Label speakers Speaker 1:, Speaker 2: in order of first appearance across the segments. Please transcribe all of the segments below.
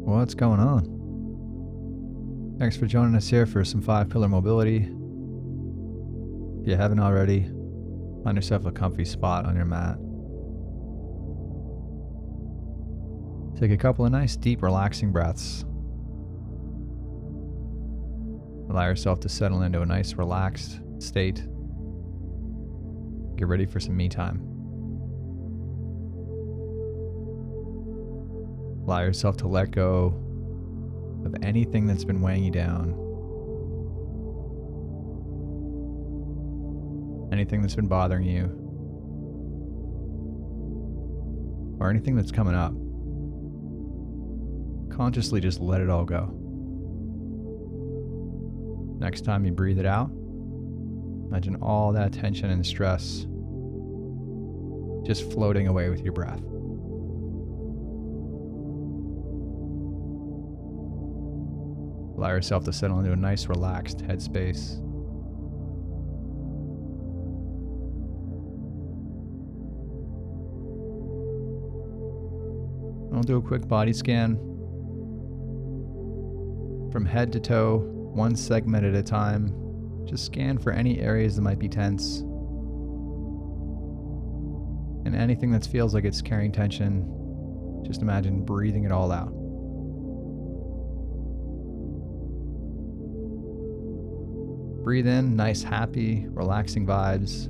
Speaker 1: What's going on? Thanks for joining us here for some 5-pillar mobility. If you haven't already, find yourself a comfy spot on your mat. Take a couple of nice, deep, relaxing breaths. Allow yourself to settle into a nice, relaxed state. Get ready for some me time. Allow yourself to let go of anything that's been weighing you down. Anything that's been bothering you. Or anything that's coming up. Consciously just let it all go. Next time you breathe it out, imagine all that tension and stress just floating away with your breath. Allow yourself to settle into a nice, relaxed headspace. I'll do a quick body scan. From head to toe, one segment at a time. Just scan for any areas that might be tense. And anything that feels like it's carrying tension, just imagine breathing it all out. Breathe in nice, happy, relaxing vibes.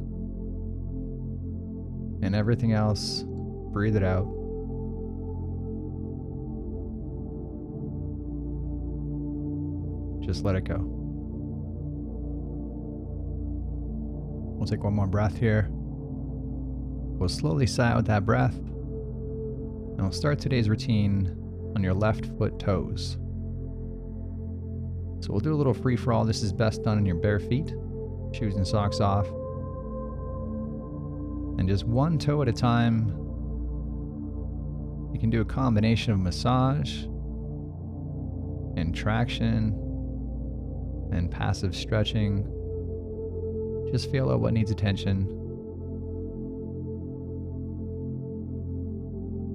Speaker 1: And everything else, breathe it out. Just let it go. We'll take one more breath here. We'll slowly sigh out that breath. And we'll start today's routine on your left foot toes. So we'll do a little free-for-all. This is best done in your bare feet, shoes and socks off. And just one toe at a time. You can do a combination of massage and traction and passive stretching. Just feel out what needs attention.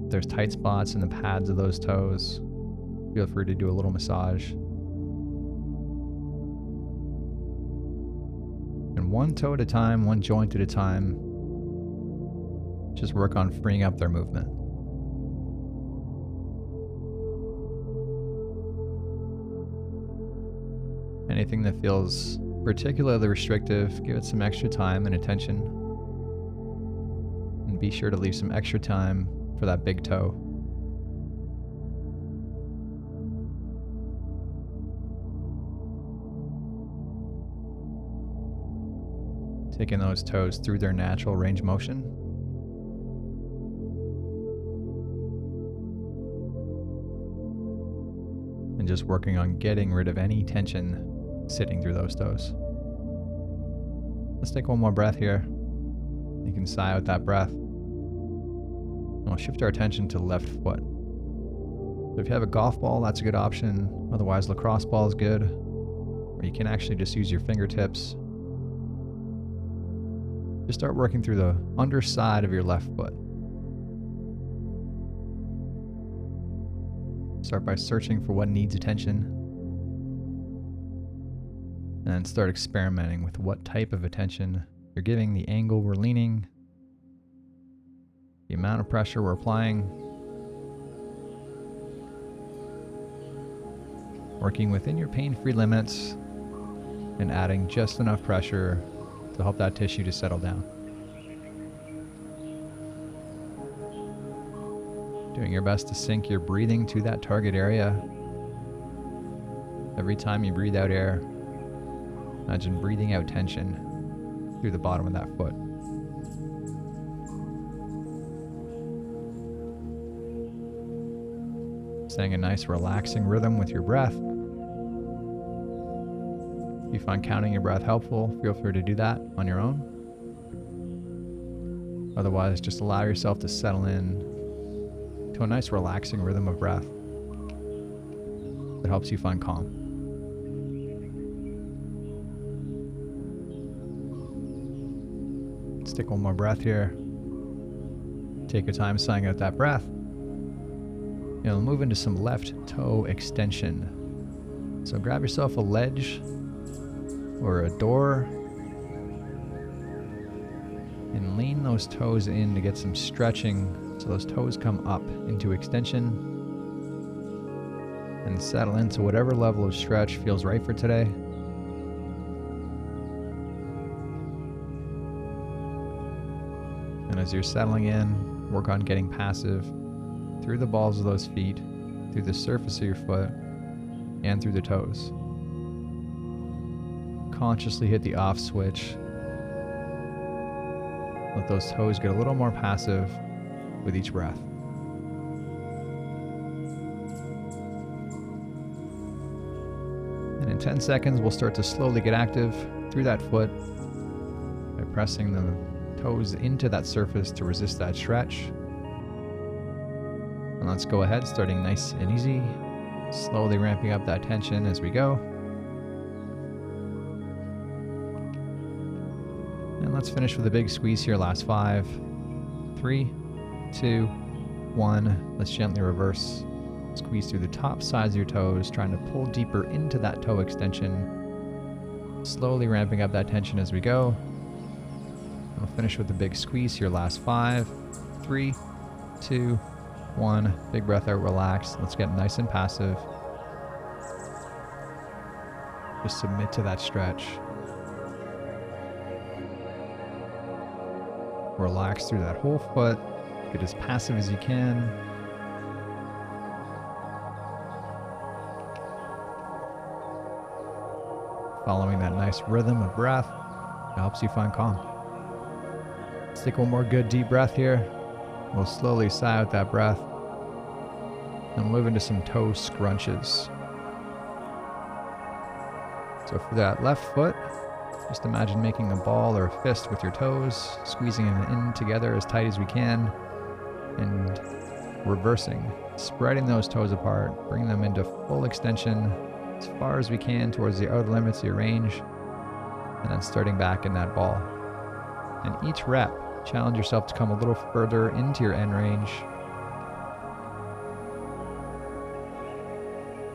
Speaker 1: If there's tight spots in the pads of those toes, feel free to do a little massage. And one toe at a time, one joint at a time, just work on freeing up their movement. Anything that feels particularly restrictive, give it some extra time and attention. And be sure to leave some extra time for that big toe. Taking those toes through their natural range of motion. And just working on getting rid of any tension sitting through those toes. Let's take one more breath here. You can sigh out that breath. And we'll shift our attention to the left foot. So if you have a golf ball, that's a good option. Otherwise, lacrosse ball is good. Or you can actually just use your fingertips. Just start working through the underside of your left foot. Start by searching for what needs attention. And then start experimenting with what type of attention you're giving, the angle we're leaning, the amount of pressure we're applying. Working within your pain-free limits and adding just enough pressure to help that tissue to settle down. Doing your best to sync your breathing to that target area. Every time you breathe out air, imagine breathing out tension through the bottom of that foot. Staying a nice relaxing rhythm with your breath. If you find counting your breath helpful, feel free to do that on your own. Otherwise, just allow yourself to settle in to a nice relaxing rhythm of breath that helps you find calm. Let's take one more breath here. Take your time sighing out that breath. You'll move into some left toe extension. So grab yourself a ledge or a door and lean those toes in to get some stretching so those toes come up into extension and settle into whatever level of stretch feels right for today. And as you're settling in, work on getting passive through the balls of those feet, through the surface of your foot, and through the toes. Consciously hit the off switch. Let those toes get a little more passive with each breath. And in 10 seconds, we'll start to slowly get active through that foot by pressing the toes into that surface to resist that stretch. And let's go ahead, starting nice and easy, slowly ramping up that tension as we go. And let's finish with a big squeeze here, last 5, 3, 2, 1. Let's gently reverse. Squeeze through the top sides of your toes, trying to pull deeper into that toe extension. Slowly ramping up that tension as we go. We'll finish with a big squeeze here, last 5, 3, 2, 1. Big breath out, relax. Let's get nice and passive. Just submit to that stretch. Relax through that whole foot. Get as passive as you can. Following that nice rhythm of breath, it helps you find calm. Let's take one more good deep breath here. We'll slowly sigh out that breath and move into some toe scrunches. So for that left foot, just imagine making a ball or a fist with your toes, squeezing them in together as tight as we can, and reversing, spreading those toes apart, bring them into full extension as far as we can towards the outer limits of your range, and then starting back in that ball. And each rep, challenge yourself to come a little further into your end range,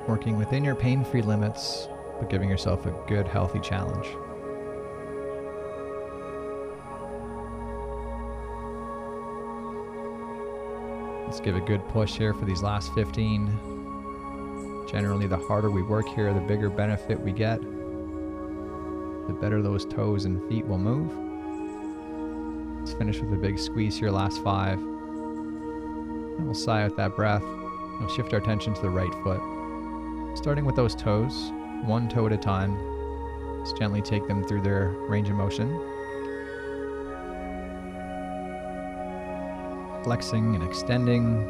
Speaker 1: working within your pain-free limits, but giving yourself a good, healthy challenge. Let's give a good push here for these last 15. Generally, the harder we work here, the bigger benefit we get. The better those toes and feet will move. Let's finish with a big squeeze here, last 5. And we'll sigh out that breath. We'll shift our attention to the right foot. Starting with those toes, one toe at a time. Just gently take them through their range of motion. Flexing and extending.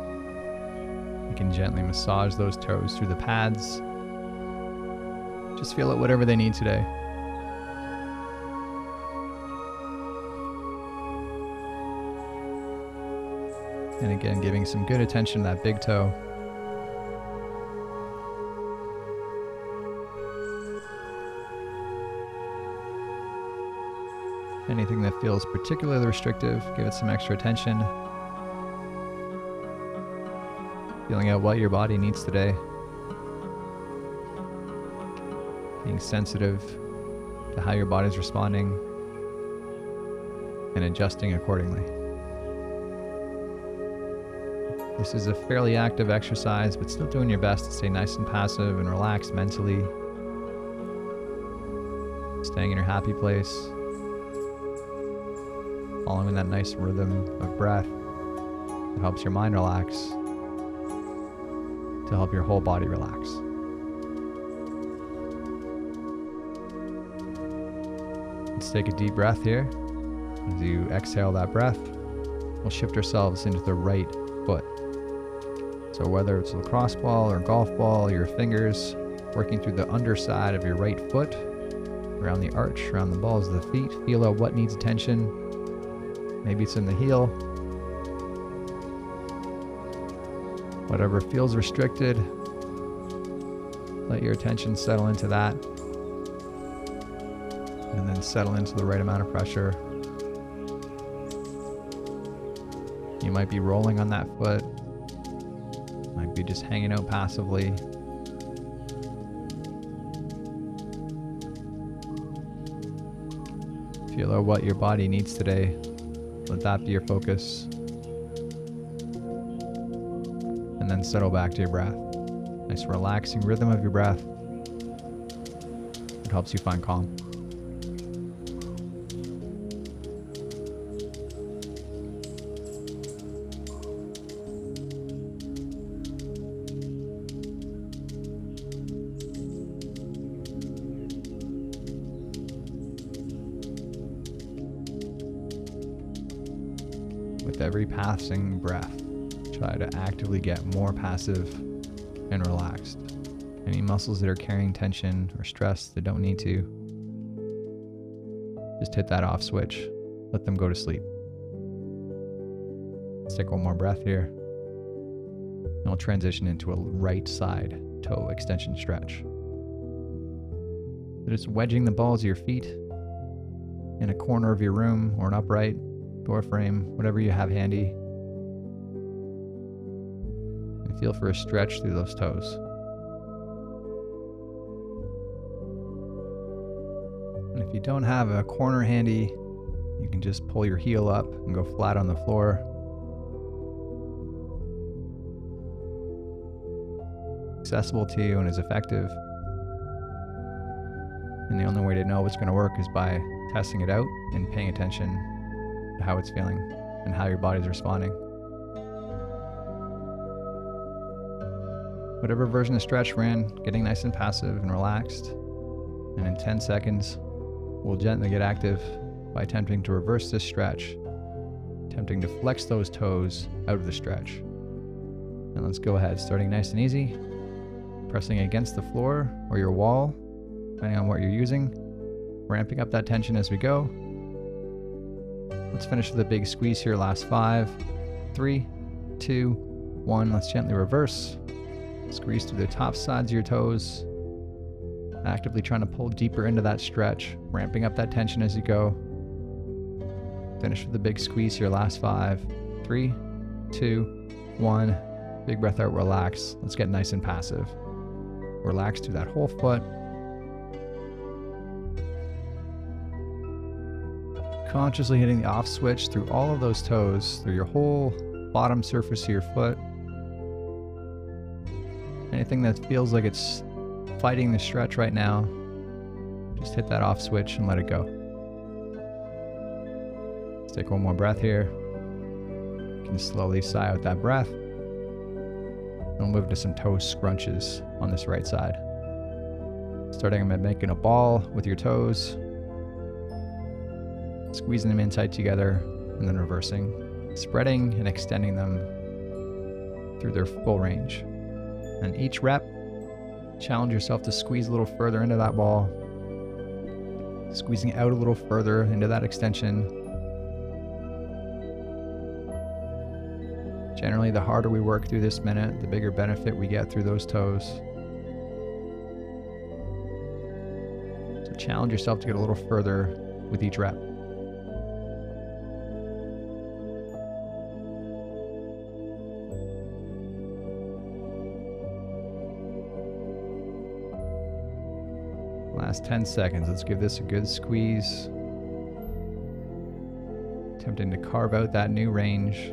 Speaker 1: You can gently massage those toes through the pads. Just feel it whatever they need today. And again, giving some good attention to that big toe. Anything that feels particularly restrictive, give it some extra attention. Feeling out what your body needs today. Being sensitive to how your body's responding and adjusting accordingly. This is a fairly active exercise, but still doing your best to stay nice and passive and relaxed mentally. Staying in your happy place. Following that nice rhythm of breath that helps your mind relax, to help your whole body relax. Let's take a deep breath here. As you exhale that breath, we'll shift ourselves into the right foot. So whether it's a lacrosse ball or golf ball, your fingers working through the underside of your right foot, around the arch, around the balls of the feet, feel out what needs attention. Maybe it's in the heel. Whatever feels restricted, let your attention settle into that. And then settle into the right amount of pressure. You might be rolling on that foot. Might be Maybe just hanging out passively. Feel out what your body needs today. Let that be your focus. And then settle back to your breath. Nice relaxing rhythm of your breath. It helps you find calm. With every passing breath, try to actively get more passive and relaxed. Any muscles that are carrying tension or stress that don't need to, just hit that off switch. Let them go to sleep. Let's take one more breath here. And we'll transition into a right side toe extension stretch. So just wedging the balls of your feet in a corner of your room or an upright, door frame, whatever you have handy. And feel for a stretch through those toes. And if you don't have a corner handy, you can just pull your heel up and go flat on the floor. Accessible to you and is effective. And the only way to know what's going to work is by testing it out and paying attention to how it's feeling and how your body's responding. Whatever version of stretch we're in, getting nice and passive and relaxed. And in 10 seconds, we'll gently get active by attempting to reverse this stretch, attempting to flex those toes out of the stretch. And let's go ahead, starting nice and easy, pressing against the floor or your wall, depending on what you're using, ramping up that tension as we go. Let's finish with a big squeeze here, last 5, 3, 2, 1. Let's gently reverse. Squeeze through the top sides of your toes, actively trying to pull deeper into that stretch, ramping up that tension as you go. Finish with a big squeeze here, last 5, 3, 2, 1. Big breath out, relax. Let's get nice and passive. Relax through that whole foot. Consciously hitting the off switch through all of those toes, through your whole bottom surface of your foot. Anything that feels like it's fighting the stretch right now, just hit that off switch and let it go. Let's take one more breath here. You can slowly sigh out that breath. And we'll move to some toe scrunches on this right side. Starting by making a ball with your toes, squeezing them in tight together, and then reversing, spreading and extending them through their full range. And each rep, challenge yourself to squeeze a little further into that ball, squeezing out a little further into that extension. Generally, the harder we work through this minute, the bigger benefit we get through those toes. So challenge yourself to get a little further with each rep. Last 10 seconds, let's give this a good squeeze. Attempting to carve out that new range.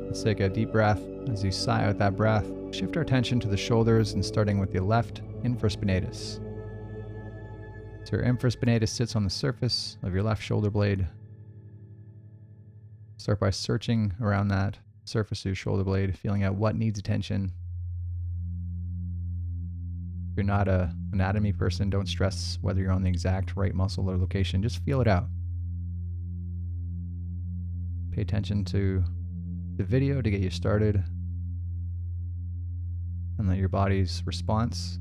Speaker 1: Let's take a deep breath. As you sigh out that breath, shift our attention to the shoulders and starting with the left infraspinatus. So your infraspinatus sits on the surface of your left shoulder blade. Start by searching around that surface of your shoulder blade, feeling out what needs attention. If you're not an anatomy person, don't stress whether you're on the exact right muscle or location. Just feel it out. Pay attention to the video to get you started, and let your body's response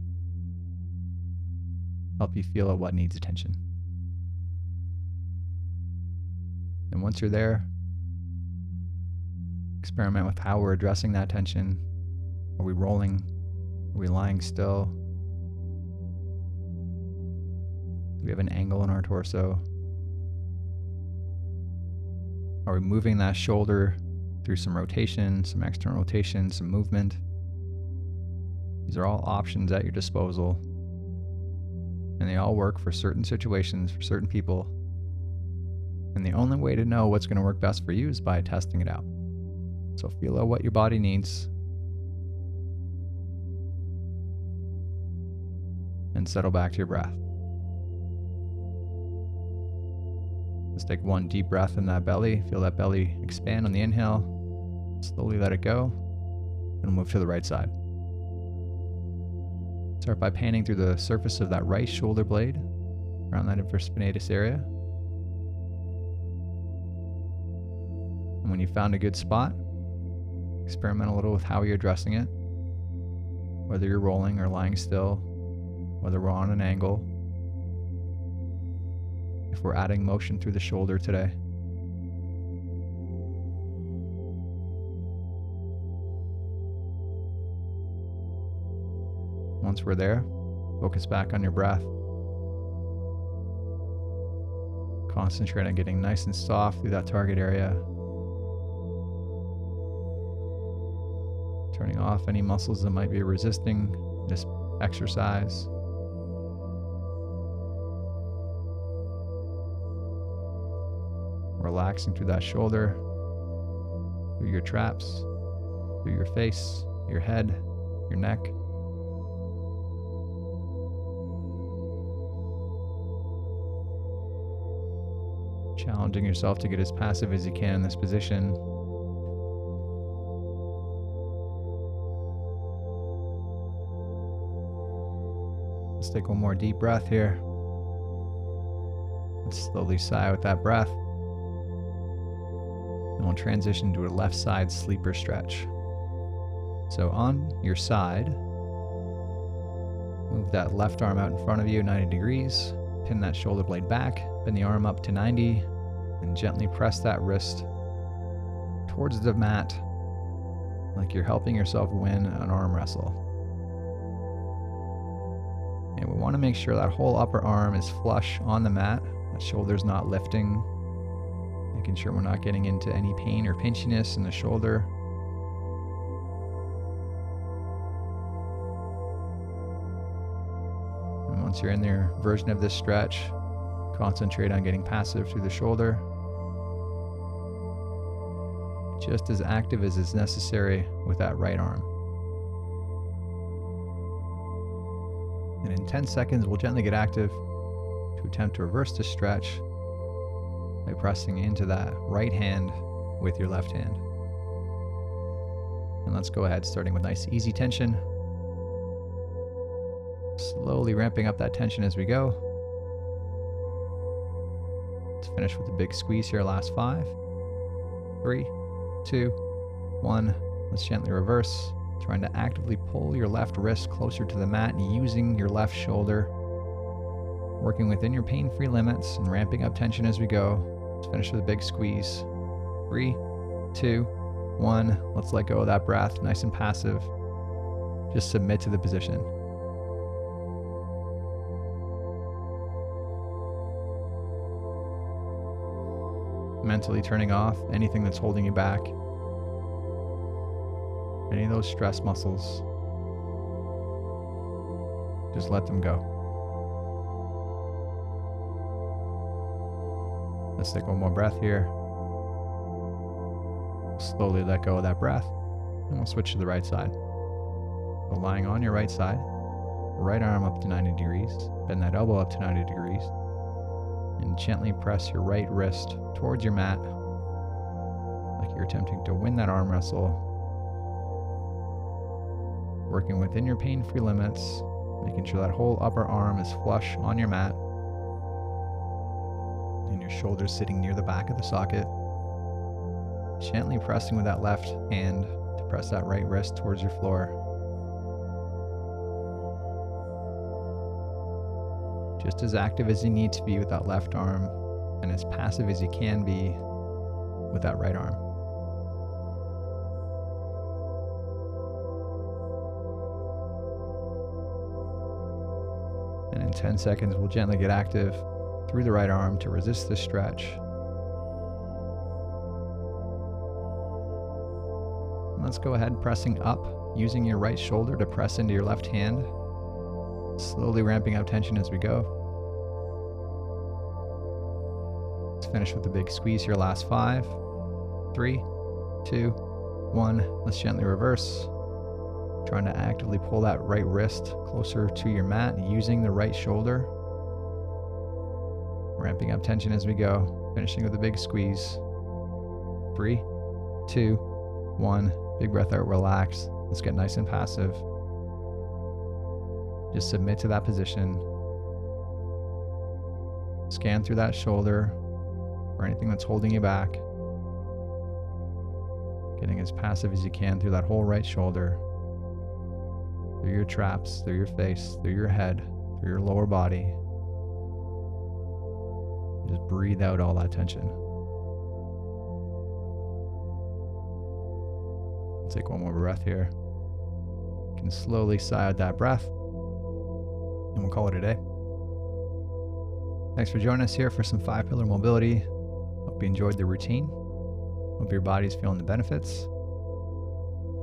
Speaker 1: help you feel out what needs attention. And once you're there, experiment with how we're addressing that tension. Are we rolling? Are we lying still? Do we have an angle in our torso? Are we moving that shoulder through some rotation, some external rotation, some movement. These are all options at your disposal, and they all work for certain situations, for certain people. And the only way to know what's going to work best for you is by testing it out. So feel out what your body needs and settle back to your breath. Let's take one deep breath in that belly. Feel that belly expand on the inhale. Slowly let it go and move to the right side. Start by panning through the surface of that right shoulder blade around that infraspinatus area. And when you found a good spot, experiment a little with how you're addressing it, whether you're rolling or lying still, whether we're on an angle, if we're adding motion through the shoulder today. Once we're there, focus back on your breath. Concentrate on getting nice and soft through that target area. Turning off any muscles that might be resisting this exercise. Relaxing through that shoulder, through your traps, through your face, your head, your neck. Challenging yourself to get as passive as you can in this position. Let's take one more deep breath here. Let's slowly sigh with that breath. And we'll transition to a left side sleeper stretch. So on your side, move that left arm out in front of you 90 degrees. Pin that shoulder blade back, bend the arm up to 90, and gently press that wrist towards the mat like you're helping yourself win an arm wrestle. And we want to make sure that whole upper arm is flush on the mat, that shoulder's not lifting, making sure we're not getting into any pain or pinchiness in the shoulder. And once you're in your version of this stretch, concentrate on getting passive through the shoulder, just as active as is necessary with that right arm. And in 10 seconds, we'll gently get active to attempt to reverse the stretch by pressing into that right hand with your left hand. And let's go ahead, starting with nice easy tension. Slowly ramping up that tension as we go. Let's finish with a big squeeze here, last 5, 3, 2, 1. Let's gently reverse, trying to actively pull your left wrist closer to the mat using your left shoulder. Working within your pain-free limits and ramping up tension as we go. Let's finish with a big squeeze. 3, 2, 1. Let's let go of that breath, nice and passive. Just submit to the position. Mentally turning off anything that's holding you back. Any of those stress muscles. Just let them go. Let's take one more breath here. Slowly let go of that breath, and we'll switch to the right side. So lying on your right side, right arm up to 90 degrees, bend that elbow up to 90 degrees, and gently press your right wrist towards your mat, like you're attempting to win that arm wrestle. Working within your pain-free limits, making sure that whole upper arm is flush on your mat, and your shoulders sitting near the back of the socket. Gently pressing with that left hand to press that right wrist towards your floor. Just as active as you need to be with that left arm, and as passive as you can be with that right arm. And in 10 seconds, we'll gently get active through the right arm to resist this stretch. let's go ahead pressing up, using your right shoulder to press into your left hand. Slowly ramping up tension as we go. Let's finish with a big squeeze here, last 5, 3, 2, 1. Let's gently reverse. Trying to actively pull that right wrist closer to your mat, using the right shoulder. Ramping up tension as we go, finishing with a big squeeze. 3, 2, 1. Big breath out, relax. Let's get nice and passive. Just submit to that position. Scan through that shoulder or anything that's holding you back. Getting as passive as you can through that whole right shoulder. Through your traps, through your face, through your head, through your lower body. Just breathe out all that tension. Take one more breath here. You can slowly sigh out that breath. And we'll call it a day. Thanks for joining us here for some 5-pillar mobility. Hope you enjoyed the routine. Hope your body's feeling the benefits.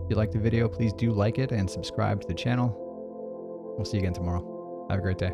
Speaker 1: If you liked the video, please do like it and subscribe to the channel. We'll see you again tomorrow. Have a great day.